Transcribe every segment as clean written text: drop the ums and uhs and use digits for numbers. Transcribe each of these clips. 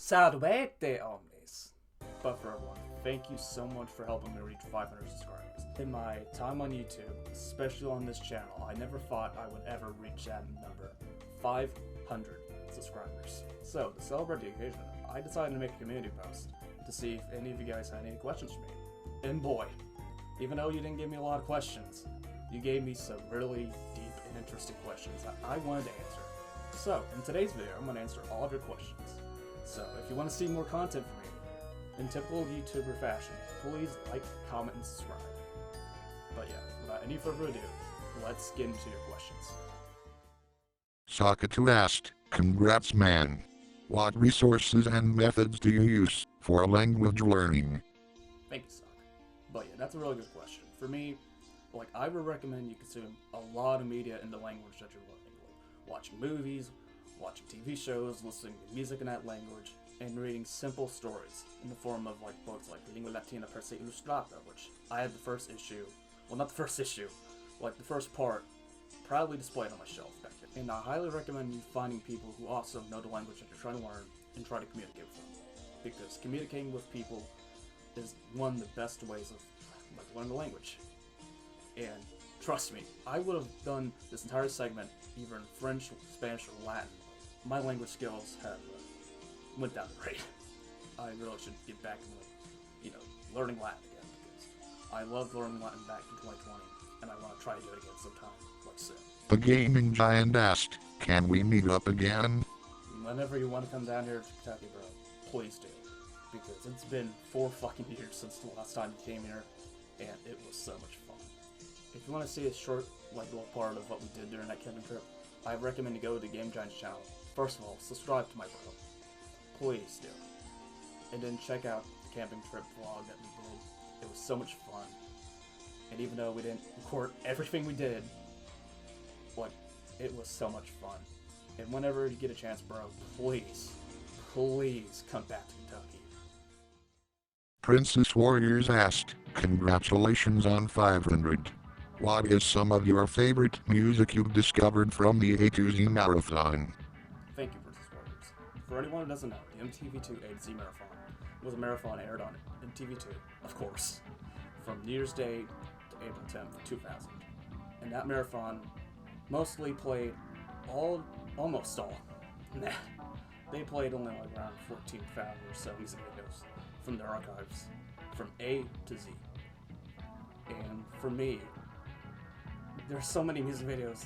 Salvete omnes! But for everyone, thank you so much for helping me reach 500 subscribers. In my time on YouTube, especially on this channel, I never thought I would ever reach that number. 500 subscribers. So, to celebrate the occasion, I decided to make a community post to see if any of you guys had any questions for me. And boy, even though you didn't give me a lot of questions, you gave me some really deep and interesting questions that I wanted to answer. So, in today's video, I'm going to answer all of your questions. So, if you want to see more content from me, in typical YouTuber fashion, please like, comment, and subscribe. But yeah, without any further ado, let's get into your questions. Sakatu asked, "Congrats man. What resources and methods do you use for language learning?" Thank you, Sok. But yeah, that's a really good question. For me, I would recommend you consume a lot of media in the language that you're learning. Like watching movies, watching TV shows, listening to music in that language, and reading simple stories in the form of books like Lingua Latina per se Illustrata, which I had the first issue, well not the first issue, the first part, proudly displayed on my shelf back then. And I highly recommend you finding people who also know the language that you're trying to learn and try to communicate with them. Because communicating with people is one of the best ways of learning the language. And trust me, I would have done this entire segment either in French, Spanish, or Latin. My language skills have went down the drain. I really should get back to learning Latin again, because I loved learning Latin back in 2020, and I want to try to do it again sometime, soon. The gaming giant asked, "Can we meet up again?" Whenever you want to come down here to Kentucky, bro, please do. Because it's been 4 fucking years since the last time you came here, and it was so much fun. If you want to see a short, little part of what we did during that camping trip, I recommend you go to the Game Giant's channel. First of all, subscribe to my bro. Please do. And then check out the camping trip vlog that we did. It was so much fun. And even though we didn't record everything we did, it was so much fun. And whenever you get a chance, bro, please come back to Kentucky. Princess Warriors asked, "Congratulations on 500. What is some of your favorite music you've discovered from the A to Z marathon?" Thank you, Princess Warriors. For anyone who doesn't know, the MTV2 A to Z marathon was a marathon aired on MTV2, of course, from New Year's Day to April 10th, 2000. And that marathon mostly played almost all. Nah, they played only around 14,000 or so music videos from their archives, from A to Z. And for me, there's so many music videos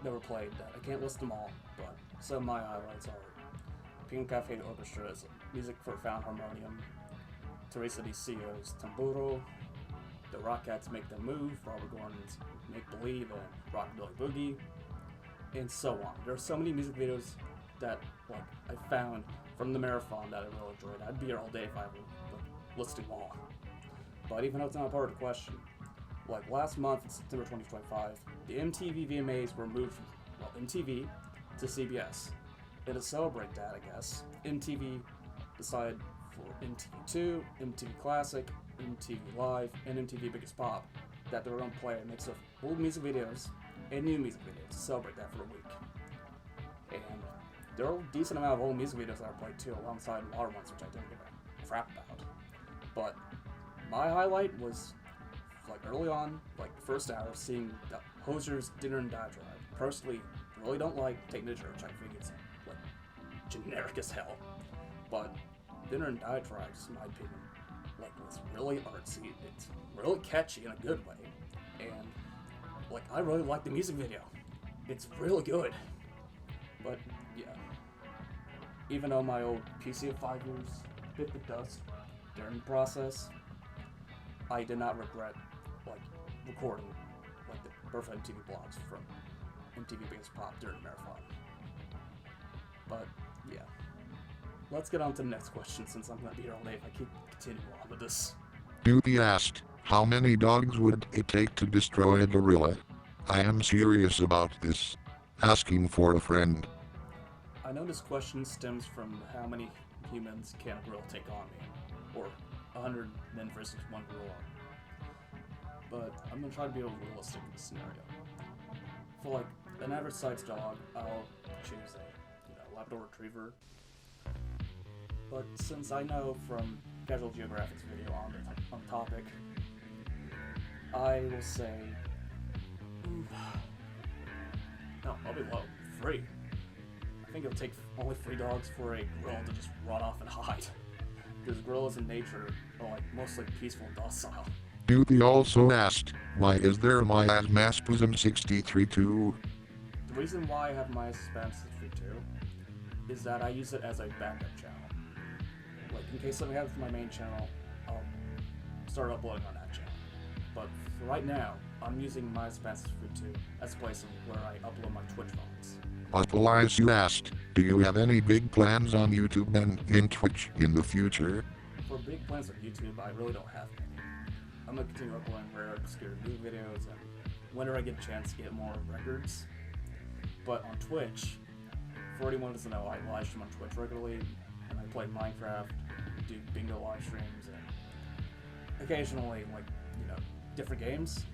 that were played that I can't list them all, but some of my highlights are Pink Cafe Orchestra's Music for Found Harmonium, Teresa Di Cio's Tamburo, the Rockettes' Make Them Move, Robert Gordon's Make Believe, and Rockabilly Boogie, and so on. There are so many music videos that I found from the marathon that I really enjoyed. I'd be here all day if I were listing them all. But even though it's not part of the question, last month, September 2025, the MTV VMAs were moved from MTV to CBS. And to celebrate that, I guess, MTV decided for MTV2, MTV Classic, MTV Live, and MTV Biggest Pop that they were going to play a mix of old music videos and new music videos to celebrate that for a week. And there are a decent amount of old music videos that are played too, alongside modern ones, which I didn't give a crap about. But my highlight was early on, the first hour, seeing the Hosier's Dinner and Diatribe. Personally, really don't like Taking the Church. I think it's generic as hell. But Dinner and Diatribe, in my opinion, was really artsy. It's really catchy in a good way, and I really like the music video. It's really good. But yeah, even though my old PC of 5 years bit the dust during the process, I did not regret recording the Birth of MTV blogs from MTV Biggest Pop during the marathon. But yeah, let's get on to the next question, since I'm gonna be here all day if I keep continuing on with this. Newbie asked, "How many dogs would it take to destroy a gorilla? I am serious about this. Asking for a friend." I know this question stems from how many humans can a gorilla take on me, or 100 men versus 1 gorilla. But I'm gonna try to be realistic in this scenario. For an average sized dog, I'll choose a Labrador Retriever. But since I know from Casual Geographic's video on the topic, I will say, no, I'll be low. Free. I think it'll take only 3 dogs for a gorilla to just run off and hide. Because gorillas in nature are like mostly peaceful and docile. Doopy also asked, why is there MiasmaSpasm63 Two? The reason why I have MiasmaSpasm63 Two is that I use it as a backup channel. Like, in case something happens to my main channel, I'll start uploading on that channel. But for right now, I'm using MiasmaSpasm63 Two as a place where I upload my Twitch VODs. Otherwise, you asked, do you have any big plans on YouTube and in Twitch in the future? For big plans on YouTube, I really don't have any. I'm gonna continue uploading rare, obscure new videos, and whenever I get a chance to get more records. But on Twitch, for anyone who doesn't know, I live stream on Twitch regularly, and I play Minecraft, do bingo live streams, and occasionally, like, different games.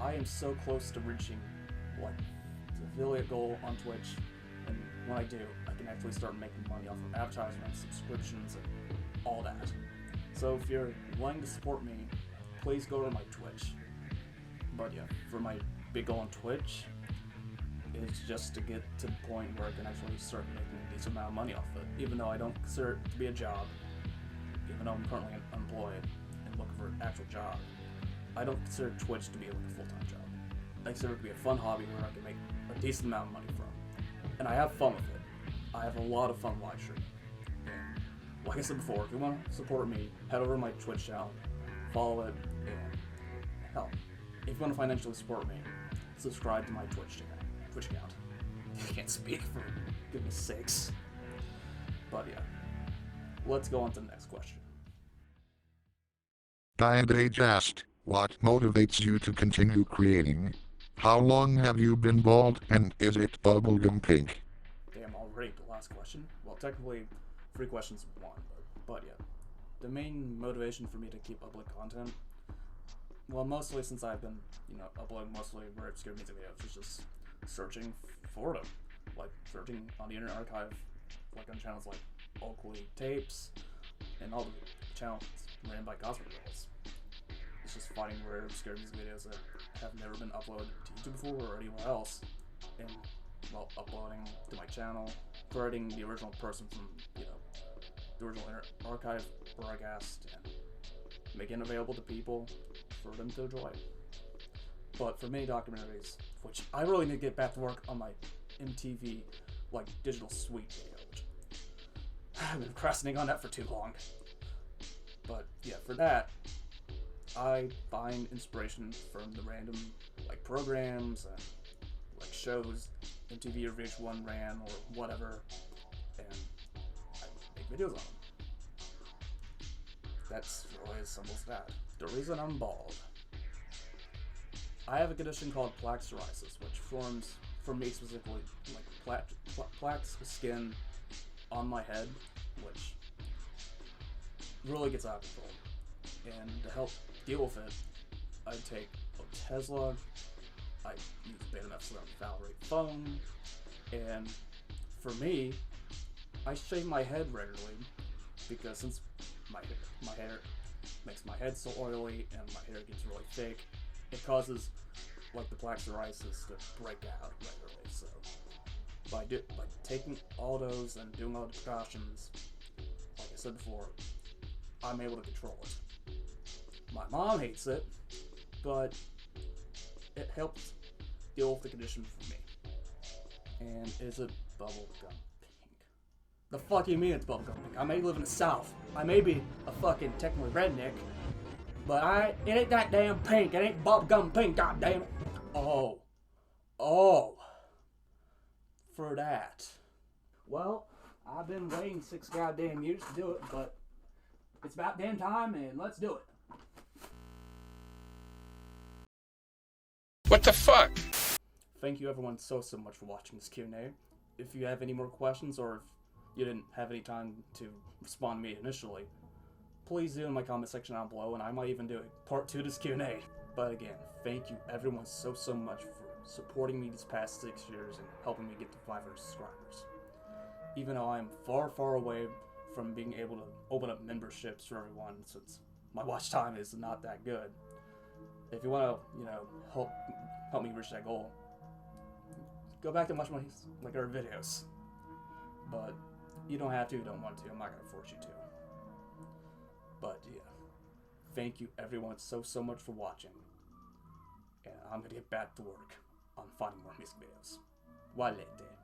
I am so close to reaching, like, the affiliate goal on Twitch, and when I do, I can actually start making money off of advertisements, subscriptions, and all that. So if you're willing to support me, please go to my Twitch. But yeah, for my big goal on Twitch, is just to get to the point where I can actually start making a decent amount of money off of it, even though I don't consider it to be a job, even though I'm currently unemployed and looking for an actual job. I don't consider Twitch to be like a full-time job. I consider it to be a fun hobby where I can make a decent amount of money from. And I have fun with it. I have a lot of fun live streaming. And like I said before, if you want to support me, head over to my Twitch channel, follow it, and hell, if you want to financially support me, subscribe to my Twitch account. I can't speak, for goodness sakes. But yeah, let's go on to the next question. Diane Age asked, what motivates you to continue creating? How long have you been bald, and is it bubblegum pink? Damn, already the last question. Well, technically, 3 questions in 1, but yeah. The main motivation for me to keep uploading content, well, mostly since I've been, uploading mostly very obscure music videos, is just searching for them. Like, searching on the Internet Archive, like on channels like Oakley Tapes, and all the channels ran by Cosmic Girls. It's just finding rare obscure music videos that have never been uploaded to YouTube before or anywhere else, and, well, uploading to my channel, threading the original person from, the original Internet Archive broadcast, and making it available to people for them to enjoy. But for many documentaries, which I really need to get back to work on my MTV, digital suite video, which I've been procrastinating on that for too long. But yeah, for that, I find inspiration from the random, programs and, shows MTV or VH1 ran or whatever, and I make videos on them. That's really as simple as that. The reason I'm bald. I have a condition called plaque psoriasis, which forms, for me specifically, plaques of skin on my head, which really gets out of control. And to help deal with it, I take Tesla, I use Bennett Valerie foam, and for me, I shave my head regularly because since my hair makes my head so oily and my hair gets really thick, it causes the plaque psoriasis to break out regularly. So by taking all those and doing all the precautions, like I said before, I'm able to control it. My mom hates it, but it helps deal with the condition for me. And is it bubblegum pink? The fuck you mean it's bubblegum pink? I may live in the South. I may be a fucking technically redneck, but it ain't that damn pink. It ain't bubblegum pink, goddamn it. Oh. For that. Well, I've been waiting 6 goddamn years to do it, but it's about damn time, and let's do it. What the fuck? Thank you everyone so much for watching this Q&A. If you have any more questions, or if you didn't have any time to respond to me initially, please do in my comment section down below, and I might even do a part 2 to this Q&A. But again, thank you everyone so much for supporting me these past 6 years and helping me get to 500 subscribers. Even though I'm far away from being able to open up memberships for everyone, since my watch time is not that good. If you want to, help me reach that goal, go back and watch my our videos. But you don't have to, you don't want to. I'm not gonna force you to. But yeah, thank you everyone so much for watching, and I'm gonna get back to work on finding more music videos. Walete.